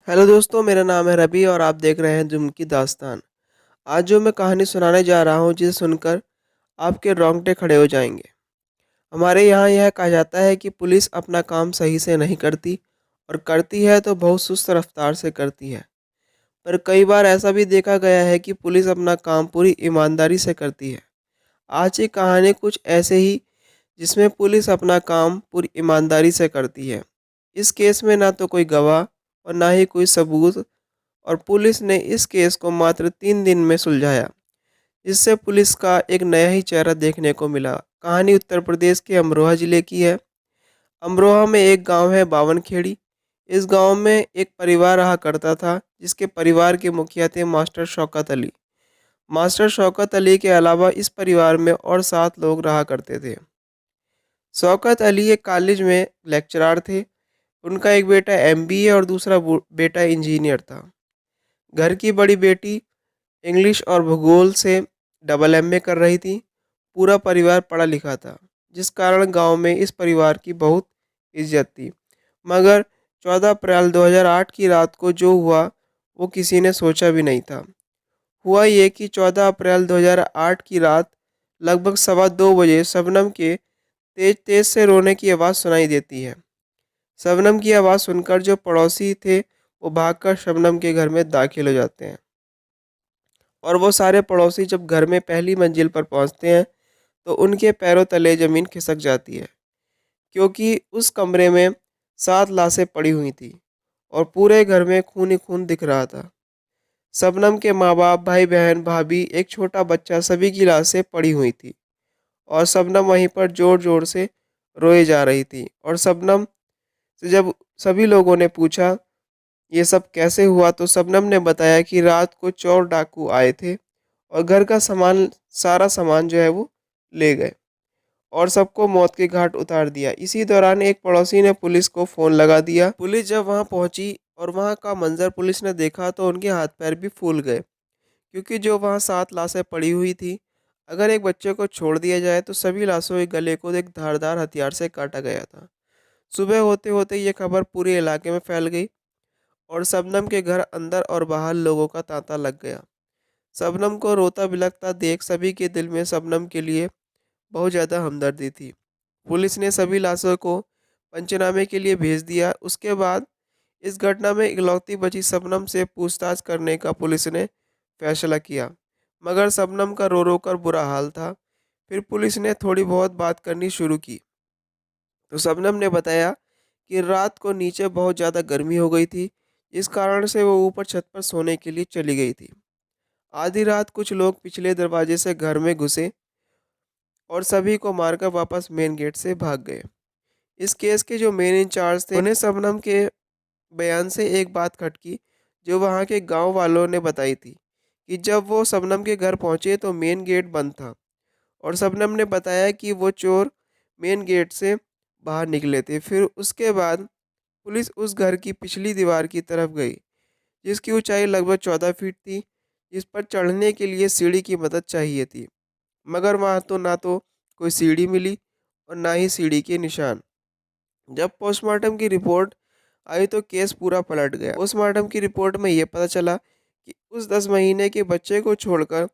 Hello दोस्तों, मेरा नाम है रवि और आप देख रहे हैं जुम्मन की दास्तान। आज जो मैं कहानी सुनाने जा रहा हूँ जिसे सुनकर आपके रोंगटे खड़े हो जाएंगे। हमारे यहाँ यह कहा जाता है कि पुलिस अपना काम सही से नहीं करती और करती है तो बहुत सुस्त रफ्तार से करती है। पर कई बार ऐसा भी देखा गया है कि पुलिस अपना काम पूरी ईमानदारी से करती है। आज की कहानी कुछ ऐसे ही जिसमें पुलिस अपना काम पूरी ईमानदारी से करती है। इस केस में ना तो कोई गवाह और ना ही कोई सबूत, और पुलिस ने इस केस को मात्र 3 दिन में सुलझाया, जिससे पुलिस का एक नया ही चेहरा देखने को मिला। कहानी उत्तर प्रदेश के अमरोहा जिले की है। अमरोहा में एक गांव है बावनखेड़ी। इस गांव में एक परिवार रहा करता था जिसके परिवार के मुखिया थे मास्टर शौकत अली। मास्टर शौकत अली के अलावा इस परिवार में और 7 लोग रहा करते थे। शौकत अली एक कॉलेज में लेक्चरर थे। उनका एक बेटा एमबीए और दूसरा बेटा इंजीनियर था। घर की बड़ी बेटी इंग्लिश और भूगोल से डबल एमए कर रही थी। पूरा परिवार पढ़ा लिखा था, जिस कारण गांव में इस परिवार की बहुत इज्जत थी। मगर 14 अप्रैल 2008 की रात को जो हुआ वो किसी ने सोचा भी नहीं था। हुआ ये कि 14 अप्रैल 2008 की रात लगभग 2:15 बजे शबनम के तेज तेज से रोने की आवाज़ सुनाई देती है। शबनम की आवाज़ सुनकर जो पड़ोसी थे वो भागकर शबनम के घर में दाखिल हो जाते हैं। और वो सारे पड़ोसी जब घर में पहली मंजिल पर पहुंचते हैं तो उनके पैरों तले ज़मीन खिसक जाती है, क्योंकि उस कमरे में 7 लाशें पड़ी हुई थी और पूरे घर में खून ही खून दिख रहा था। शबनम के माँ बाप, भाई बहन, भाभी, एक छोटा बच्चा, सभी की लाशें पड़ी हुई थी और शबनम वहीं पर ज़ोर ज़ोर से रोए जा रही थी। और शबनम से जब सभी लोगों ने पूछा ये सब कैसे हुआ तो शबनम ने बताया कि रात को चोर डाकू आए थे और घर का सामान, सारा सामान जो है वो ले गए और सबको मौत के घाट उतार दिया। इसी दौरान एक पड़ोसी ने पुलिस को फ़ोन लगा दिया। पुलिस जब वहां पहुंची और वहां का मंजर पुलिस ने देखा तो उनके हाथ पैर भी फूल गए, क्योंकि जो वहां 7 लाशें पड़ी हुई थी, अगर एक बच्चे को छोड़ दिया जाए तो सभी लाशों के गले को एक धारदार हथियार से काटा गया था। सुबह होते होते ये खबर पूरे इलाके में फैल गई और शबनम के घर अंदर और बाहर लोगों का तांता लग गया। शबनम को रोता बिलखता देख सभी के दिल में शबनम के लिए बहुत ज़्यादा हमदर्दी थी। पुलिस ने सभी लाशों को पंचनामे के लिए भेज दिया। उसके बाद इस घटना में इकलौती बची शबनम से पूछताछ करने का पुलिस ने फैसला किया, मगर शबनम का रो रो कर बुरा हाल था। फिर पुलिस ने थोड़ी बहुत बात करनी शुरू की तो शबनम ने बताया कि रात को नीचे बहुत ज़्यादा गर्मी हो गई थी, इस कारण से वो ऊपर छत पर सोने के लिए चली गई थी। आधी रात कुछ लोग पिछले दरवाजे से घर में घुसे और सभी को मारकर वापस मेन गेट से भाग गए। इस केस के जो मेन इंचार्ज थे उन्हें शबनम के बयान से एक बात खटकी, जो वहाँ के गांव वालों ने बताई थी कि जब वो शबनम के घर पहुंचे तो मेन गेट बंद था और शबनम ने बताया कि वो चोर मेन गेट से बाहर निकले थे। फिर उसके बाद पुलिस उस घर की पिछली दीवार की तरफ गई, जिसकी ऊंचाई लगभग 14 फीट थी, जिस पर चढ़ने के लिए सीढ़ी की मदद चाहिए थी। मगर वहाँ तो ना तो कोई सीढ़ी मिली और ना ही सीढ़ी के निशान। जब पोस्टमार्टम की रिपोर्ट आई तो केस पूरा पलट गया। पोस्टमार्टम की रिपोर्ट में यह पता चला कि उस 10 महीने के बच्चे को छोड़कर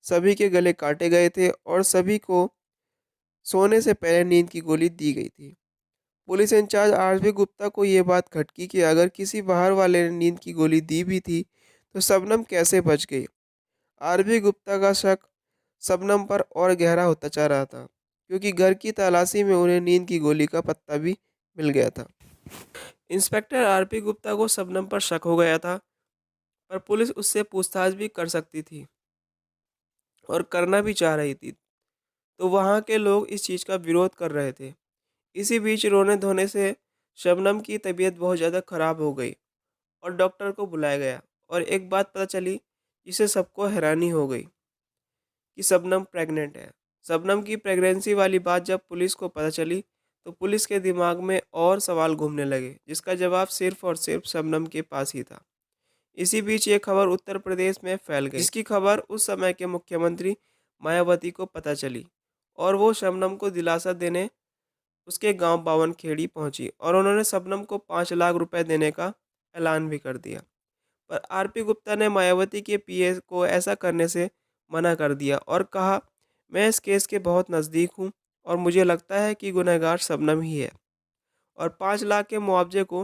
सभी के गले काटे गए थे और सभी को सोने से पहले नींद की गोली दी गई थी। पुलिस इंचार्ज आरबी गुप्ता को ये बात खटकी कि अगर किसी बाहर वाले ने नींद की गोली दी भी थी तो शबनम कैसे बच गई। आरबी गुप्ता का शक शबनम पर और गहरा होता जा रहा था, क्योंकि घर की तलाशी में उन्हें नींद की गोली का पत्ता भी मिल गया था। इंस्पेक्टर आरपी गुप्ता को शबनम पर शक हो गया था, पर पुलिस उससे पूछताछ भी कर सकती थी और करना भी चाह रही थी, तो वहाँ के लोग इस चीज़ का विरोध कर रहे थे। इसी बीच रोने धोने से शबनम की तबीयत बहुत ज़्यादा खराब हो गई और डॉक्टर को बुलाया गया और एक बात पता चली जिससे सबको हैरानी हो गई कि शबनम प्रेग्नेंट है। शबनम की प्रेगनेंसी वाली बात जब पुलिस को पता चली तो पुलिस के दिमाग में और सवाल घूमने लगे, जिसका जवाब सिर्फ और सिर्फ शबनम के पास ही था। इसी बीच ये खबर उत्तर प्रदेश में फैल गई, जिसकी खबर उस समय के मुख्यमंत्री मायावती को पता चली और वो शबनम को दिलासा देने उसके गांव बावनखेड़ी पहुंची और उन्होंने शबनम को 5 लाख रुपए देने का ऐलान भी कर दिया। पर आरपी गुप्ता ने मायावती के पीए को ऐसा करने से मना कर दिया और कहा, मैं इस केस के बहुत नज़दीक हूँ और मुझे लगता है कि गुनहगार शबनम ही है। और 5 लाख के मुआवजे को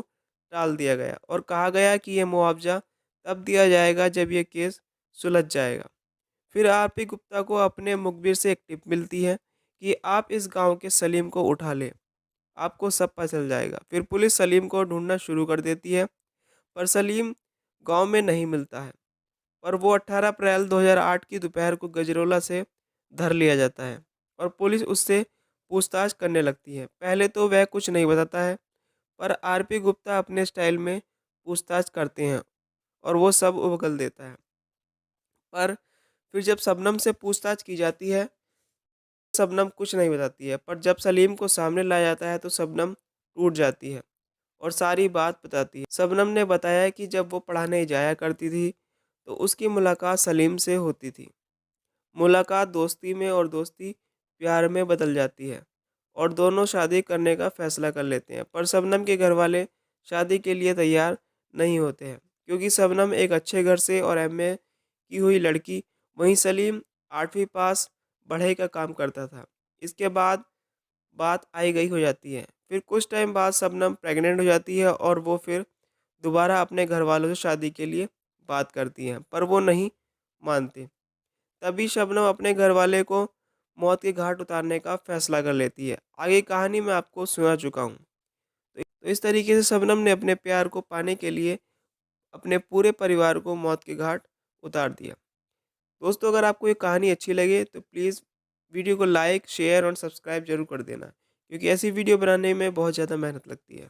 टाल दिया गया और कहा गया कि यह मुआवजा तब दिया जाएगा जब यह केस सुलझ जाएगा। फिर आरपी गुप्ता को अपने मुखबिर से एक टिप मिलती है कि आप इस गांव के सलीम को उठा लें, आपको सब पता चल जाएगा। फिर पुलिस सलीम को ढूंढना शुरू कर देती है, पर सलीम गांव में नहीं मिलता है। पर वो 18 अप्रैल 2008 की दोपहर को गजरोला से धर लिया जाता है और पुलिस उससे पूछताछ करने लगती है। पहले तो वह कुछ नहीं बताता है, पर आरपी गुप्ता अपने स्टाइल में पूछताछ करते हैं और वो सब उगल देता है। पर फिर जब शबनम से पूछताछ की जाती है, शबनम कुछ नहीं बताती है, पर जब सलीम को सामने लाया जाता है तो शबनम टूट जाती है और सारी बात बताती है। शबनम ने बताया कि जब वो पढ़ाने जाया करती थी तो उसकी मुलाकात सलीम से होती थी। मुलाकात दोस्ती में और दोस्ती प्यार में बदल जाती है और दोनों शादी करने का फैसला कर लेते हैं। पर शबनम के घर वाले शादी के लिए तैयार नहीं होते हैं, क्योंकि शबनम एक अच्छे घर से और एमए की हुई लड़की, वहीं सलीम 8वीं पास बढ़ई का काम करता था। इसके बाद बात आई गई हो जाती है। फिर कुछ टाइम बाद शबनम प्रेग्नेंट हो जाती है और वो फिर दोबारा अपने घर वालों से शादी के लिए बात करती हैं, पर वो नहीं मानते। तभी शबनम अपने घरवाले को मौत के घाट उतारने का फैसला कर लेती है। आगे कहानी मैं आपको सुना चुका हूँ। तो इस तरीके से शबनम ने अपने प्यार को पाने के लिए अपने पूरे परिवार को मौत के घाट उतार दिया। दोस्तों, अगर आपको ये कहानी अच्छी लगे तो प्लीज़ वीडियो को लाइक, शेयर और सब्सक्राइब ज़रूर कर देना, क्योंकि ऐसी वीडियो बनाने में बहुत ज़्यादा मेहनत लगती है।